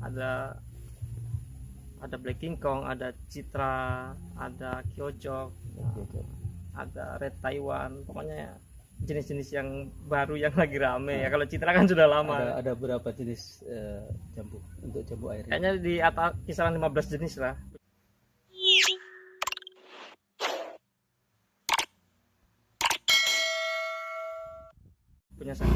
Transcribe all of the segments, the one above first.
ada Black King Kong, ada Citra, ada Kyojok, ada Red Taiwan, pokoknya jenis-jenis yang baru yang lagi rame. Ya kalau Citra kan sudah lama. Ada berapa jenis jambu untuk jambu air? Kayaknya di atas kisaran 15 jenis lah. Punya saya.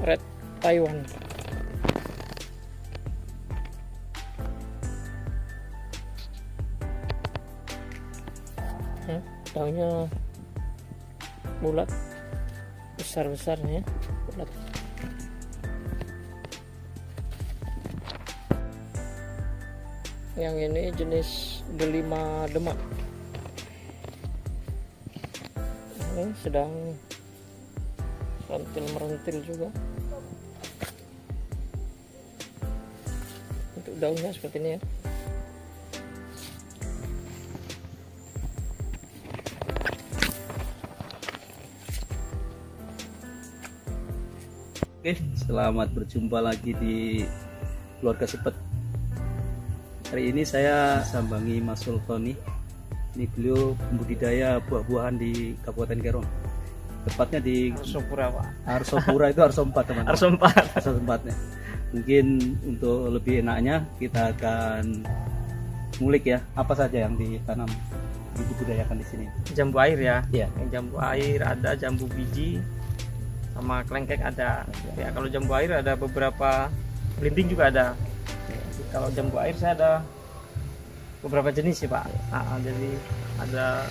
Red Taiwan. Daunnya bulat, besar-besar ya, bulat. Yang ini jenis delima demak. Ini sedang merentil juga. Untuk daunnya seperti ini ya. Oke, selamat berjumpa lagi di Keluarga Sepet. Hari ini saya sambangi Mas Sultoni. Ini beliau pembudidaya buah-buahan di Kabupaten Kerong. Tepatnya di Arsopura, Pak. Arsopura itu Arso 4, teman-teman. Arso 4. Arso 4-nya. Mungkin untuk lebih enaknya kita akan ngulik ya, apa saja yang ditanam, dibudidayakan di sini. Jambu air ya. Iya. Yang jambu air ada, jambu biji sama klengkeng ada. Ya, kalau jambu air ada beberapa, belimbing juga ada. Kalau jambu air saya ada beberapa jenis sih, Pak. Jadi ada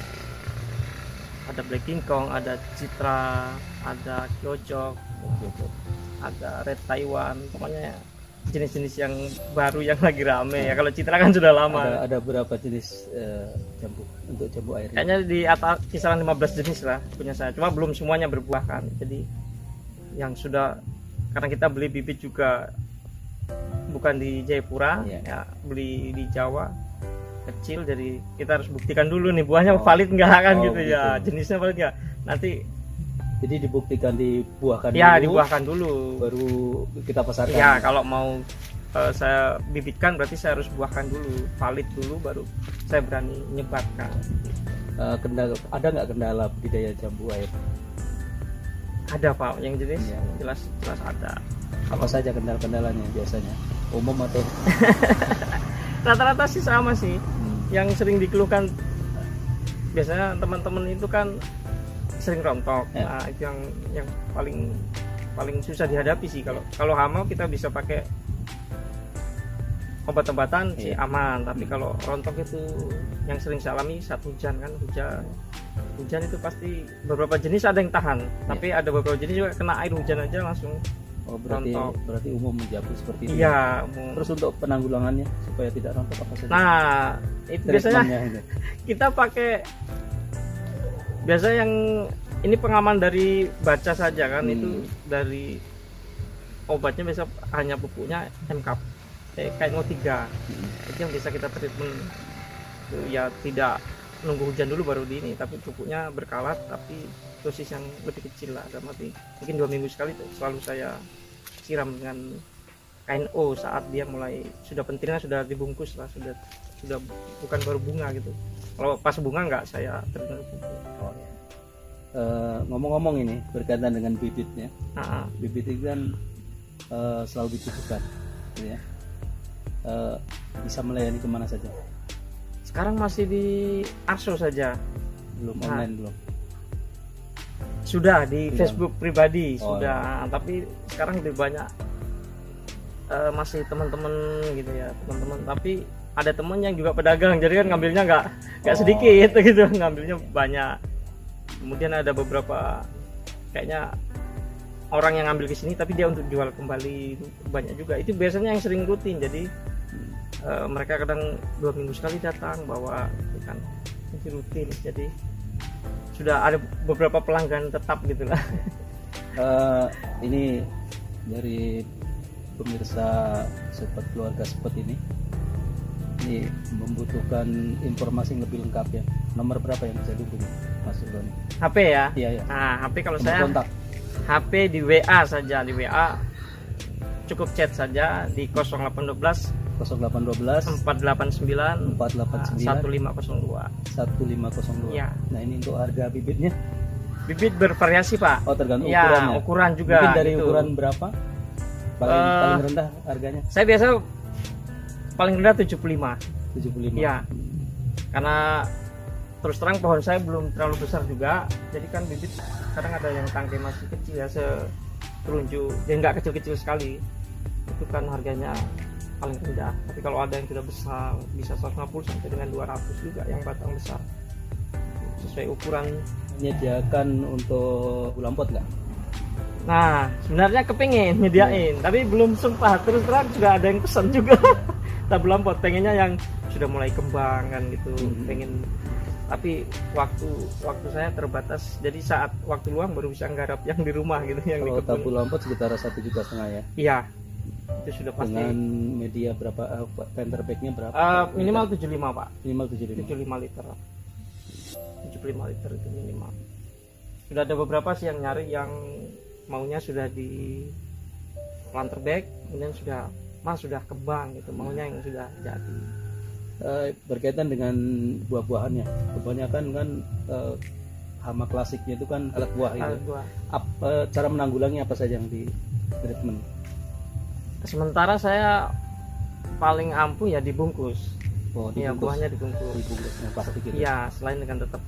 Black King Kong, ada Citra, ada Kyojok, ada Red Taiwan, pokoknya jenis-jenis yang baru yang lagi rame. Ya kalau Citra kan sudah lama. Ada berapa jenis jambu untuk jambu air? Kayaknya di atas kisaran 15 jenis lah punya saya. Cuma belum semuanya berbuah kan. Jadi yang sudah, karena kita beli bibit juga bukan di Jayapura, ya beli di Jawa kecil, jadi kita harus buktikan dulu nih buahnya valid nggak kan gitu ya, jenisnya valid nggak. Nanti jadi dibuktikan, dibuahkan ya, dulu, dibuahkan dulu baru kita pasarkan. Ya kalau mau saya bibitkan berarti saya harus buahkan dulu, valid dulu, baru saya berani nyebarkan. Ada nggak kendala budidaya jambu air? Ada, Pak, yang jenis jelas ada. Apa saja kendala-kendalanya biasanya? Umum atau? Rata-rata sih sama sih. Yang sering dikeluhkan biasanya teman-teman itu kan sering rontok. Nah, itu yang paling susah dihadapi sih. Kalau hama kita bisa pakai obat-obatan sih aman, tapi kalau rontok itu yang sering saya alami saat hujan kan, hujan itu pasti beberapa jenis ada yang tahan, tapi ada beberapa jenis juga kena air hujan aja langsung. Berarti umum jambu seperti itu. Iya, umum. Terus untuk penanggulangannya supaya tidak rontok apa saja? Nah, itu biasanya kita pakai, biasa yang ini pengaman dari baca saja kan, itu dari obatnya biasa hanya pupuknya MKP KNO3. Itu yang bisa kita treatment. Ya tidak nunggu hujan dulu baru di ini, tapi pupuknya berkala, tapi dosis yang lebih kecil lah, dalam arti mungkin 2 minggu sekali tuh selalu saya siram dengan KNO saat dia mulai sudah pentilnya sudah dibungkus lah, sudah bukan baru bunga gitu. Kalau pas bunga nggak saya treatment pupuk. Ngomong-ngomong ini berkaitan dengan bibitnya. Bibit itu kan selalu dibutuhkan, gitu ya. Bisa melayani kemana saja? Sekarang masih di Arso saja. Belum Nah, online belum? Sudah di Sudah. Facebook pribadi Oh, sudah, tapi sekarang lebih banyak masih teman-teman gitu ya, teman-teman. Tapi ada teman yang juga pedagang, jadi kan ngambilnya nggak sedikit gitu, ngambilnya banyak. Kemudian ada beberapa kayaknya orang yang ngambil ke sini, tapi dia untuk jual kembali banyak juga. Itu biasanya yang sering rutin, jadi mereka kadang 2 minggu sekali datang bawa ikan, itu rutin. Jadi sudah ada beberapa pelanggan tetap gitulah. Ini dari pemirsa Sepet Keluarga Sepet ini membutuhkan informasi yang lebih lengkap ya. Nomor berapa yang bisa dihubungi, Mas Sultoni? HP ya? Iya, iya. Nah, HP kalau Nomor saya kontak. HP di WA saja, di WA cukup chat saja di 0812 0812 489 489 1502. 1502. Iya. Nah, ini untuk harga bibitnya. Bibit bervariasi, Pak. Oh, tergantung Ya, ukurannya. ukuran juga. Mungkin dari gitu. ukuran berapa? Paling rendah harganya Saya biasa paling rendah 75. 75. Iya. Karena terus terang pohon saya belum terlalu besar juga, jadi kan bibit kadang ada yang tangkai masih kecil ya, setelunjuk, dan nggak kecil-kecil sekali. Itu kan harganya paling rendah. Tapi kalau ada yang sudah besar bisa 150 sampai dengan 200 juga yang batang besar. Sesuai ukuran. Menyediakan untuk bulan pot nggak? Nah, sebenarnya kepingin nyediain, tapi belum sempat. Terus terang juga ada yang pesan juga. Tak belum pot, pengennya yang sudah mulai kembang kan gitu, pengen. Tapi waktu saya terbatas, jadi saat waktu luang baru bisa nggarap yang di rumah gitu, yang di Kalau kebun. tabu lampot sekitar 1,5 juta ya. Iya, itu sudah pasti. Dengan media berapa? Tender bag-nya berapa? Minimal 75, Pak. Minimal 75. 75 liter. 75 liter itu minimal. Sudah ada beberapa sih yang nyari, yang maunya sudah di planter bag, kemudian sudah kembang gitu, maunya yang sudah jadi. Berkaitan dengan buah-buahannya, kebanyakan kan hama klasiknya itu kan alat buah itu. Alat buah. Cara menanggulangi apa saja yang di treatment? Sementara saya paling ampuh ya dibungkus. Oh, Iya, dibungkus. buahnya dibungkus. Dibungkus yang plastik gitu. Iya, selain dengan tetap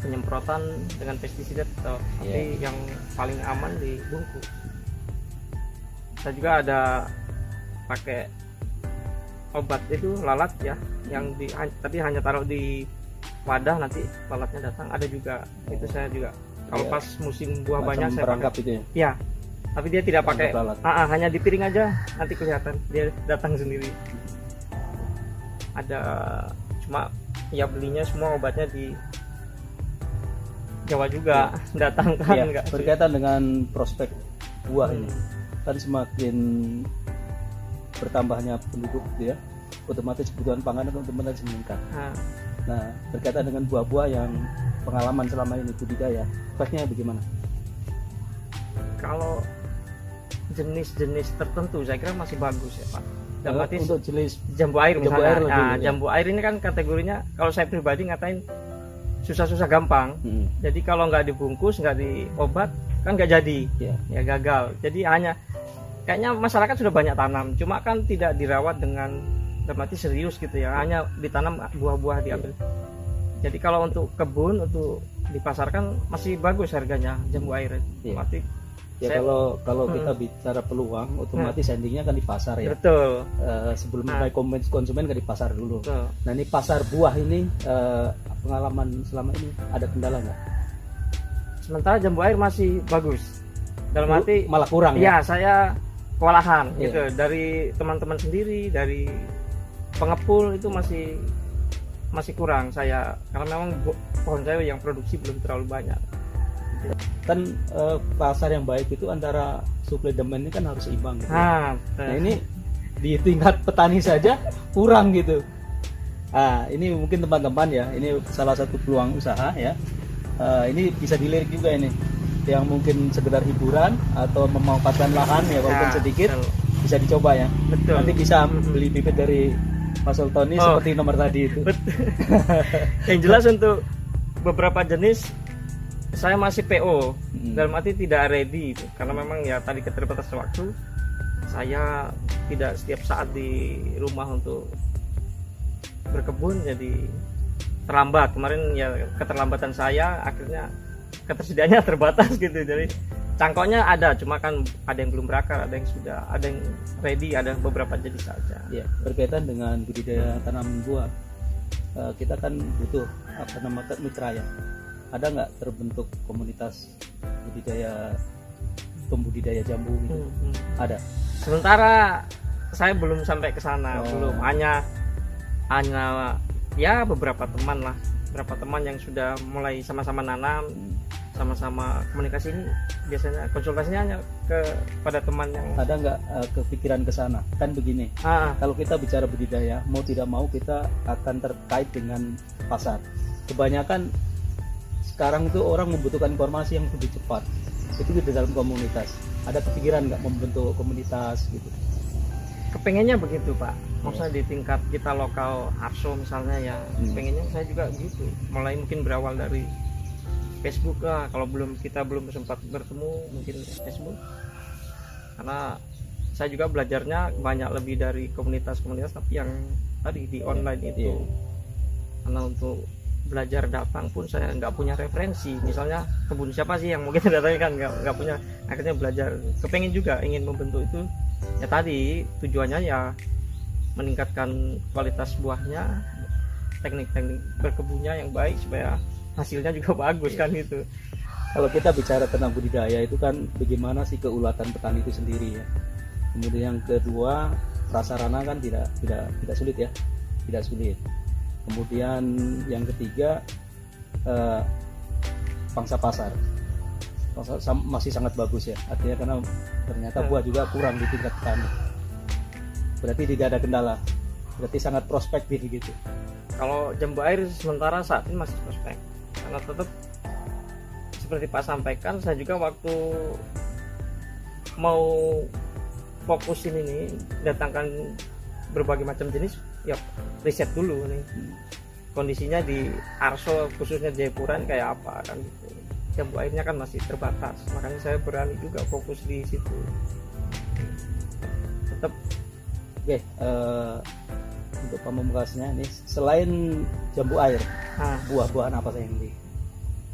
penyemprotan dengan pestisida tetap, tapi yang paling aman dibungkus. Saya juga ada pakai obat itu lalat ya, yang tapi hanya taruh di wadah, nanti lalatnya datang. Ada juga itu saya juga kalau pas musim buah banyak saya perangkap pakai. itu ya. Ya, tapi dia tidak pakai lalat. hanya di piring aja, nanti kelihatan dia datang sendiri. Ada, cuma ya belinya semua obatnya di Jawa juga datang kan. Ya, enggak berkaitan dengan prospek buah ini kan semakin bertambahnya penduduk gitu ya, otomatis kebutuhan pangan otomatis meningkat. Nah, berkaitan dengan buah-buah yang pengalaman selama ini budidaya, efeknya bagaimana? Kalau jenis-jenis tertentu saya kira masih bagus ya, Pak. Untuk jenis jambu air jambu misalnya. air lebih, Nah, ya. jambu air ini kan kategorinya kalau saya pribadi ngatain susah-susah gampang. Jadi kalau nggak dibungkus, nggak diobat, kan nggak jadi. Ya gagal. Jadi kayaknya masyarakat sudah banyak tanam, cuma kan tidak dirawat dengan mati serius gitu ya. Hanya ditanam buah-buah diambil. Jadi kalau untuk kebun, untuk dipasarkan masih bagus harganya jambu air. Mati. Ya kalau kita bicara peluang, otomatis endingnya kan di pasar ya. Betul. Sebelum mulai konsumen kan di pasar dulu. Betul. Nah, ini pasar buah ini pengalaman selama ini ada kendala nggak? Sementara jambu air masih bagus. Dalam arti malah kurang ya? Saya kewalahan Iya. gitu dari teman-teman sendiri, dari pengepul itu masih kurang saya, karena memang pohon saya yang produksi belum terlalu banyak. Kan pasar yang baik itu antara supply demand ini kan harus seimbang gitu. Nah, ini di tingkat petani saja kurang gitu. Ini mungkin teman-teman ya, ini salah satu peluang usaha ya. Ini bisa dilirik juga ini, yang mungkin sekedar hiburan atau memanfaatkan lahan ya walaupun sedikit, bisa dicoba ya. Betul. Nanti bisa beli bibit dari Mas Sultoni seperti nomor tadi itu. Yang jelas untuk beberapa jenis saya masih PO, Hmm. dalam arti tidak ready itu. Karena memang ya tadi keterbatasan waktu, saya tidak setiap saat di rumah untuk berkebun, jadi terlambat. Kemarin ya keterlambatan saya, akhirnya ketersediaannya terbatas gitu. Jadi cangkoknya ada, cuma kan ada yang belum berakar, ada yang sudah, ada yang ready, ada beberapa jenis saja. Ya, berkaitan dengan budidaya tanaman buah, kita kan butuh apa namanya mitra ya. Ada nggak terbentuk komunitas pembudidaya jambu gitu? Ada. Sementara saya belum sampai ke sana, Oh. belum. Hanya ya beberapa teman lah, beberapa teman yang sudah mulai sama-sama nanam, sama-sama komunikasi. Ini biasanya konsultasinya hanya kepada teman yang Ada nggak kepikiran ke sana? Kan begini, kalau kita bicara budidaya, mau tidak mau kita akan terkait dengan pasar. Kebanyakan sekarang itu orang membutuhkan informasi yang lebih cepat. Itu di dalam komunitas. Ada kepikiran nggak membentuk komunitas gitu? kepengennya begitu, Pak. Maksudnya di tingkat kita lokal Arso misalnya ya, pengennya saya juga gitu. Mulai mungkin berawal dari Facebook lah, kalau kita belum sempat bertemu mungkin Facebook. Karena saya juga belajarnya banyak lebih dari komunitas-komunitas, tapi yang tadi di online itu. Iya. Karena untuk belajar datang pun saya nggak punya referensi. Misalnya kebun siapa sih yang mungkin datangnya kan nggak punya. Akhirnya belajar. Kepengen juga ingin membentuk itu. Ya tadi tujuannya ya meningkatkan kualitas buahnya, teknik-teknik berkebunnya yang baik supaya hasilnya juga bagus kan gitu. Kalau kita bicara tentang budidaya itu kan bagaimana sih keulatan petani itu sendiri ya. Kemudian yang kedua, prasarana kan tidak sulit ya, tidak sulit. Kemudian yang ketiga, pangsa pasar masih sangat bagus ya. Artinya karena ternyata buah juga kurang di tingkat petani. Berarti tidak ada kendala. Berarti sangat prospektif gitu. Kalau jambu air sementara saat ini masih prospek. Karena tetap seperti Pak sampaikan, saya juga waktu mau fokusin ini, datangkan berbagai macam jenis, ya riset dulu nih kondisinya di Arso khususnya Jayapuran kayak apa kan gitu. Jambu airnya kan masih terbatas, makanya saya berani juga fokus di situ. Tetap Oke, untuk pamungkasnya ini selain jambu air, buah-buahan apa saya yang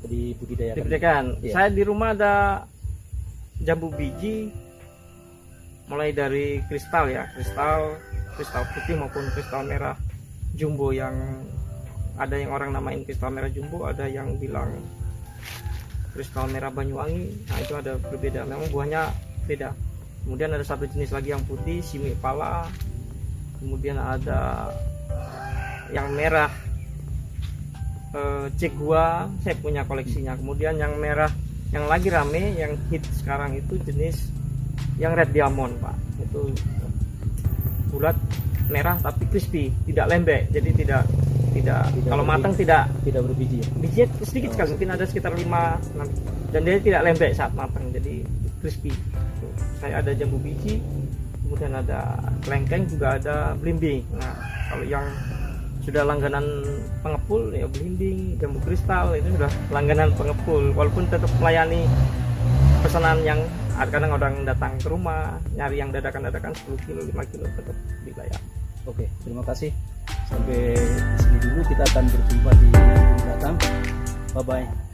dibudidayakan? dibudidayakan. Iya. Saya di rumah ada jambu biji, mulai dari kristal ya, kristal putih maupun kristal merah jumbo, yang ada yang orang namain kristal merah jumbo, ada yang bilang kristal merah Banyuwangi. Nah itu ada berbeda, memang buahnya beda. Kemudian ada satu jenis lagi yang putih, simi pala. Kemudian ada yang merah Cegua, saya punya koleksinya. Kemudian yang merah yang lagi rame, yang hit sekarang itu jenis yang red diamond, Pak. Itu bulat merah tapi crispy, tidak lembek. Jadi tidak kalau matang tidak berbiji ya? bijinya sedikit sekali, mungkin ada sekitar 5, 6, dan dia tidak lembek saat matang, jadi crispy. Saya ada jambu biji, kemudian ada kelengkeng, juga ada belimbing. Nah kalau yang sudah langganan pengepul ya belimbing, jambu kristal itu sudah langganan pengepul, walaupun tetap melayani pesanan yang kadang orang datang ke rumah nyari yang dadakan 10 kilo 5 kilo tetap dilayani. Oke, terima kasih. Sampai sini dulu, kita akan berjumpa di mendatang. Bye bye.